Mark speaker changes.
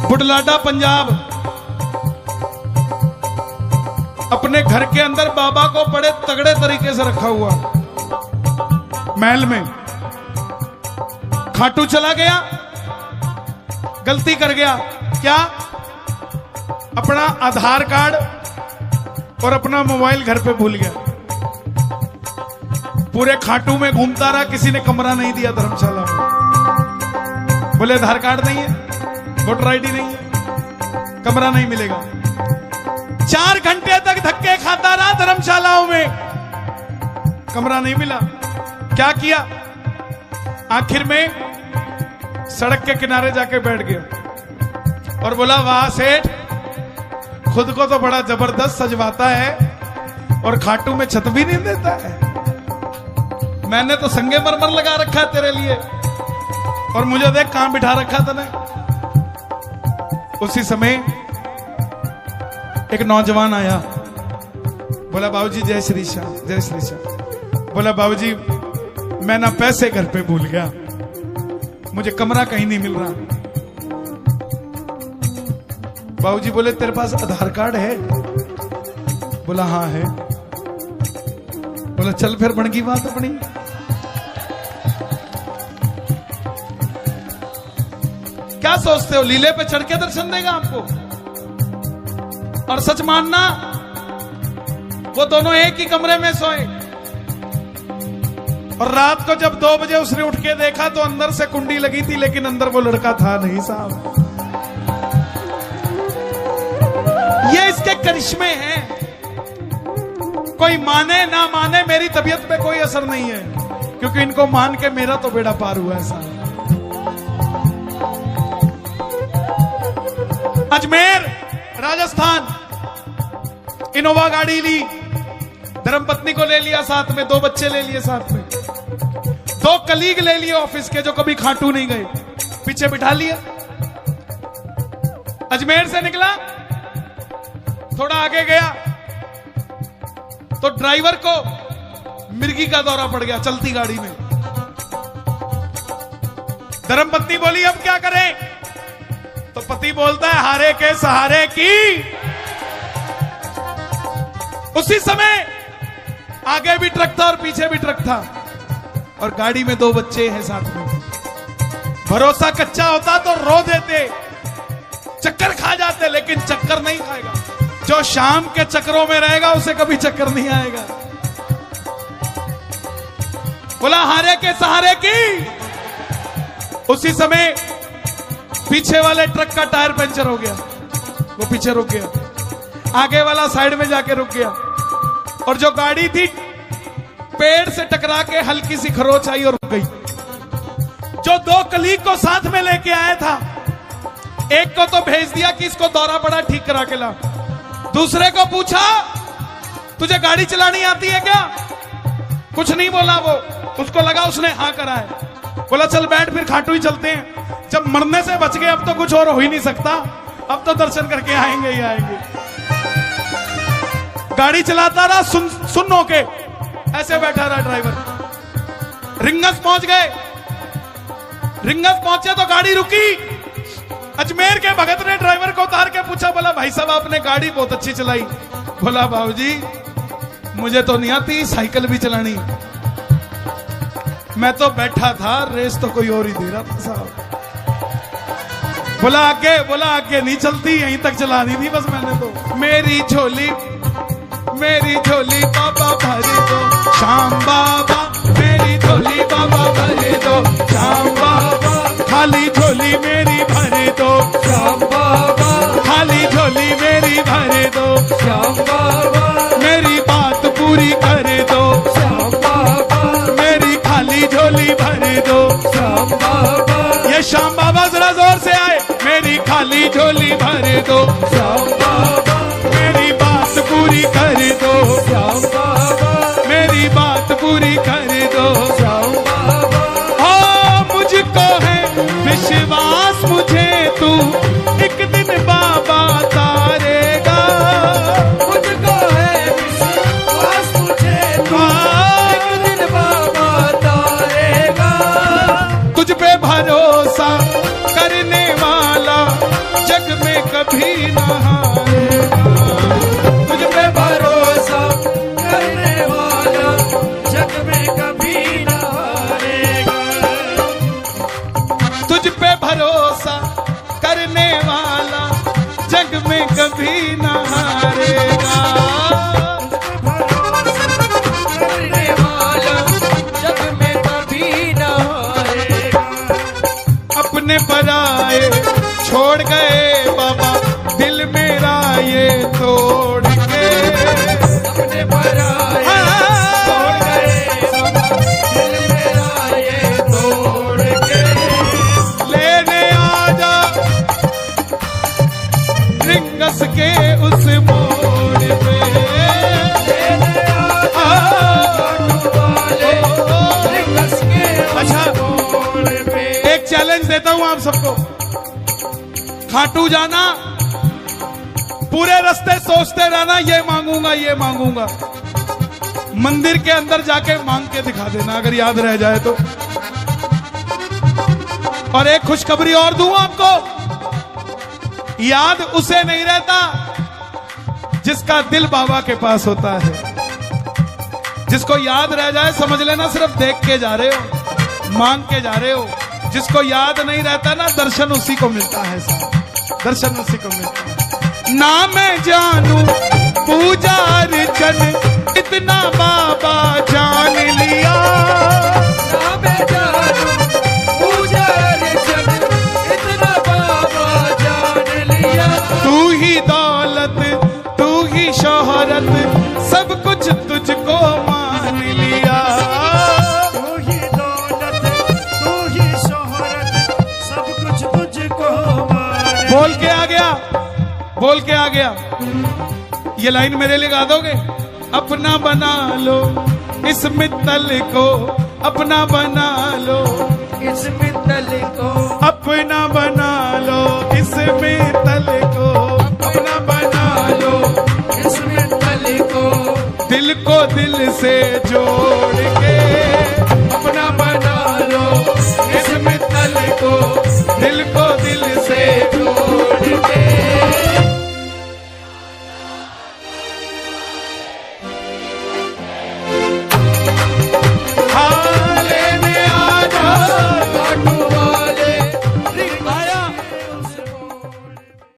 Speaker 1: बुढलाडा पंजाब। अपने घर के अंदर बाबा को बड़े तगड़े तरीके से रखा हुआ महल में। खाटू चला गया, गलती कर गया। क्या? अपना आधार कार्ड और अपना मोबाइल घर पे भूल गया। पूरे खाटू में घूमता रहा, किसी ने कमरा नहीं दिया धर्मशाला में। बोले आधार कार्ड नहीं है, वोटर आईडी नहीं है, कमरा नहीं मिलेगा। 4 घंटे तक धक्के खाता रहा धर्मशालाओं में, कमरा नहीं मिला। क्या किया? आखिर में सड़क के किनारे जाके बैठ गया और बोला, वाह सेठ, खुद को तो बड़ा जबरदस्त सजवाता है और खाटू में छत भी नहीं देता है। मैंने तो संगे मरमर लगा रखा है तेरे लिए और मुझे देख कहां बिठा रखा तूने। उसी समय एक नौजवान आया, बोला, बाबूजी जय श्री श्याम, जय श्री श्याम। बोला, बाबूजी मैं ना पैसे घर पे भूल गया, मुझे कमरा कहीं नहीं मिल रहा। बाबूजी बोले, तेरे पास आधार कार्ड है? बोला, हाँ है। बोला, चल फिर बन गई बात अपनी। क्या सोचते हो, लीले पे चढ़ के दर्शन देगा आपको? और सच मानना, वो दोनों एक ही कमरे में सोए और रात को जब 2 बजे उसने उठ के देखा तो अंदर से कुंडी लगी थी, लेकिन अंदर वो लड़का था नहीं साहब। ये इसके करिश्मे हैं। कोई माने ना माने, मेरी तबीयत पे कोई असर नहीं है, क्योंकि इनको मान के मेरा तो बेड़ा पार हुआ है साहब। अजमेर राजस्थान, इनोवा गाड़ी ली, धर्मपत्नी को ले लिया साथ में, 2 बच्चे ले लिए साथ में, 2 कलीग ले लिए ऑफिस के जो कभी खाटू नहीं गए, पीछे बिठा लिया। अजमेर से निकला, थोड़ा आगे गया तो ड्राइवर को मिर्गी का दौरा पड़ गया चलती गाड़ी में। धर्मपत्नी बोली, अब क्या करें? तो पति बोलता है, हारे के सहारे की। उसी समय आगे भी ट्रक था और पीछे भी ट्रक था और गाड़ी में 2 बच्चे हैं साथ में। भरोसा कच्चा होता तो रो देते, चक्कर खा जाते, लेकिन चक्कर नहीं खाएगा। जो शाम के चक्करों में रहेगा उसे कभी चक्कर नहीं आएगा। बोला, हारे के सहारे की। उसी समय पीछे वाले ट्रक का टायर पंचर हो गया, वो पीछे रुक गया, आगे वाला साइड में जाके रुक गया और जो गाड़ी थी पेड़ से टकरा के हल्की सी खरोच आई और रुक गई। जो 2 कलीग को साथ में लेके आया था, एक को तो भेज दिया कि इसको दौरा पड़ा, ठीक करा के ला। दूसरे को पूछा, तुझे गाड़ी चलानी आती है क्या? कुछ नहीं बोला वो, उसको लगा उसने हाँ करा है। बोला, चल बैठ, फिर खाटू ही चलते हैं। जब मरने से बच गए, अब तो कुछ और हो ही नहीं सकता, अब तो दर्शन करके आएंगे ही आएंगे। गाड़ी चलाता रहा, सुन होके ऐसे बैठा रहा ड्राइवर। रिंगस पहुंच गए। रिंगस पहुंचे तो गाड़ी रुकी। अजमेर के भगत ने ड्राइवर को उतार के पूछा, बोला, भाई साहब आपने गाड़ी बहुत अच्छी चलाई। बोला, बाबूजी मुझे तो नहीं आती साइकिल भी चलानी, मैं तो बैठा था, रेस तो कोई और ही दे रहा था साहब। बोला, आगे नहीं चलती, यहीं तक चलानी थी बस मैंने तो। मेरी झोली बाबा भरे दो, श्याम बाबा, मेरी झोली बाबा भरे दो, श्याम बाबा, खाली झोली मेरी भरे दो, श्याम बाबा, खाली झोली मेरी भरे दो, श्याम बाबा, मेरी बात पूरी करे दो, श्याम बाबा, मेरी खाली झोली भरे दो, श्याम बाबा। ये श्याम बाबा जरा जोर से आए, मेरी खाली झोली भरे दो, श्याम बाबा, मेरी बात पूरी कर दो, श्याम बाबा, मेरी बात पूरी कर दो, श्याम बाबा। हो मुझको है विश्वास, मुझे तू एक दिन बाबा तारेगा। मुझको है विश्वास, मुझे तू एक दिन बाबा तारेगा। तुझ पे भरोसा करने वाला जग में कभी न हारेगा।
Speaker 2: तुझ पे भरोसा करने वाला जग में कभी न हारेगा।
Speaker 1: तुझ पे भरोसा करने वाला जग में कभी न हारेगा।
Speaker 2: करने वाला जग में कभी न हारेगा।
Speaker 1: अपने पराए छोड़ गए बाबा दिल मेरा ये तोड़ के।
Speaker 2: अपने पराए छोड़ गए बाबा दिल मेरा ये तोड़ के।
Speaker 1: लेने आजा रिंगस के उस मोड़ पे।
Speaker 2: लेने आजा वाले रिंगस के
Speaker 1: अच्छा
Speaker 2: मोड़ पे।
Speaker 1: एक चैलेंज देता हूं आप सबको, खाटू जाना, पूरे रास्ते सोचते रहना ये मांगूंगा ये मांगूंगा, मंदिर के अंदर जाके मांग के दिखा देना अगर याद रह जाए तो। और एक खुशखबरी और दूं आपको, याद उसे नहीं रहता जिसका दिल बाबा के पास होता है। जिसको याद रह जाए समझ लेना सिर्फ देख के जा रहे हो, मांग के जा रहे हो। जिसको याद नहीं रहता ना, दर्शन उसी को मिलता है साहब, दर्शन उसी को मिलता है। ना मैं जानू पूजा अर्चन इतना बाबा जान लिया।
Speaker 2: ना मैं जानू पूजा अर्चन इतना बाबा जान लिया।
Speaker 1: तू ही दौलत तू ही शोहरत सब कुछ तुझको मान लिया।
Speaker 2: तू ही दौलत तू ही शोहरत सब कुछ तुझको मान।
Speaker 1: बोल के आ गया, बोल के आ गया। ये लाइन मेरे लिए गा दोगे? अपना बना लो इस मित्तल को, अपना बना लो
Speaker 2: इस मित्तल को,
Speaker 1: अपना बना लो इस मित्तल को, अपना बना लो
Speaker 2: इस मित्तल को।
Speaker 1: दिल को दिल से जोड़